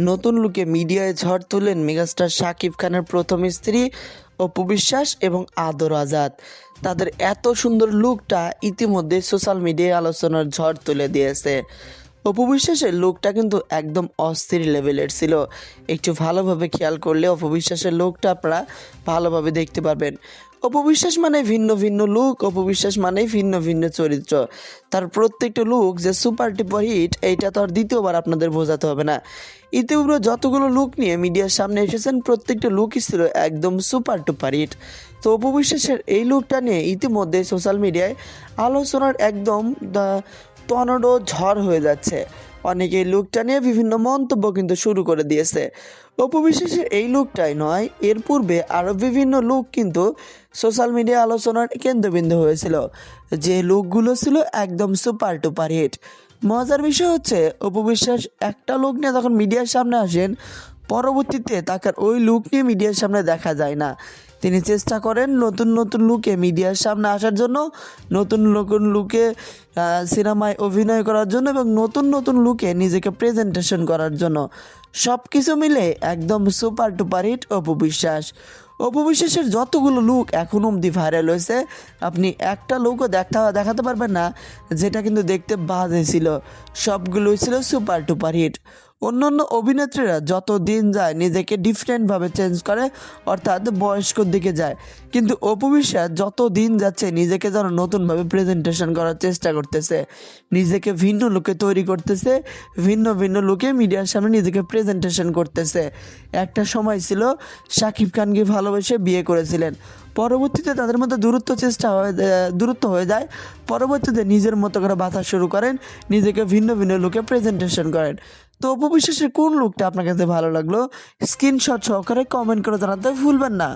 নতুন লুকে মিডিয়ায় ঝড় তুললেন মেগাস্টার শাকিব খানের প্রথম স্ত্রী অপু বিশ্বাস এবং আদর আজাদ। তাদের এত সুন্দর লুকটা ইতিমধ্যে সোশ্যাল মিডিয়ায় আলোচনার ঝড় তুলে দিয়েছে। অপু বিশ্বাসের লুকটা কিন্তু একদম অস্থির লেভেলের ছিল। একটু ভালোভাবে খেয়াল করলে অপু বিশ্বাসের লুকটা আপনারা ভালোভাবে দেখতে পারবেন। অপু বিশ্বাস মানে ভিন্ন ভিন্ন লুক, অপু বিশ্বাস মানে ভিন্ন ভিন্ন চরিত্র। তার প্রত্যেকটা লুক যে সুপার ডুপার হিট, এইটা তো আর দ্বিতীয়বার আপনাদের বোঝাতে হবে না। ইতিপূর্বে যতগুলো লুক নিয়ে মিডিয়ার সামনে এসেছেন প্রত্যেকটা লুকই ছিল একদম সুপার ডুপার হিট। তো অপু বিশ্বাসের এই লুকটা নিয়ে ইতিমধ্যে সোশ্যাল মিডিয়ায় আলোচনার একদম টর্নেডো ঝড় হয়ে যাচ্ছে। অনেকে এই লুকটা নিয়ে বিভিন্ন মন্তব্য কিন্তু শুরু করে দিয়েছে। অপু বিশ্বাসের এই লুকটাই নয়, এর পূর্বে আরও বিভিন্ন লুক কিন্তু সোশ্যাল মিডিয়া আলোচনার কেন্দ্রবিন্দু হয়েছিল, যে লুকগুলো ছিল একদম সুপার টুপার হিট। মজার বিষয় হচ্ছে অপু বিশ্বাস একটা লুক নিয়ে যখন মিডিয়ার সামনে আসেন, পরবর্তীতে তাকে ওই লুক নিয়ে মিডিয়ার সামনে দেখা যায় না। তিনি চেষ্টা করেন নতুন নতুন লুকে মিডিয়ার সামনে আসার জন্য, নতুন নতুন লুকে সিনেমায় অভিনয় করার জন্য এবং নতুন নতুন লুকে নিজেকে প্রেজেন্টেশন করার জন্য। সব কিছু মিলে একদম সুপার টুপার হিট অপু বিশ্বাস। অপু বিশ্বাসের যতগুলো লুক এখন অবধি ভাইরাল হয়েছে, আপনি একটা লুকও দেখাতে পারবেন না যেটা কিন্তু দেখতে বাজে ছিল। সবগুলোই ছিল সুপার টুপার হিট। অন্যান্য অভিনেত্রীরা যত দিন যায় নিজেকে ডিফারেন্টভাবে চেঞ্জ করে, অর্থাৎ বয়স্কর দিকে যায়, কিন্তু অপু বিশ্বাস যত দিন যাচ্ছে নিজেকে যেন নতুনভাবে প্রেজেন্টেশন করার চেষ্টা করতেছে, নিজেকে ভিন্ন লুকে তৈরি করতেছে, ভিন্ন ভিন্ন লুকে মিডিয়ার সামনে নিজেকে প্রেজেন্টেশন করতেছে। একটা সময় ছিল শাকিব খানকে ভালোবেসে বিয়ে করেছিলেন, পরবর্তীতে তাদের মধ্যে দূরত্ব হয়ে যায়, পরবর্তীতে নিজের মতো করে বাঁচা শুরু করেন, নিজেকে ভিন্ন ভিন্ন লুকে প্রেজেন্টেশন করেন। তো অপু বিশ্বাসের কোন লুকটা আপনার কাছে ভালো লাগলো, স্ক্রিনশট সহকারে কমেন্ট করে জানাতে ভুলবেন না।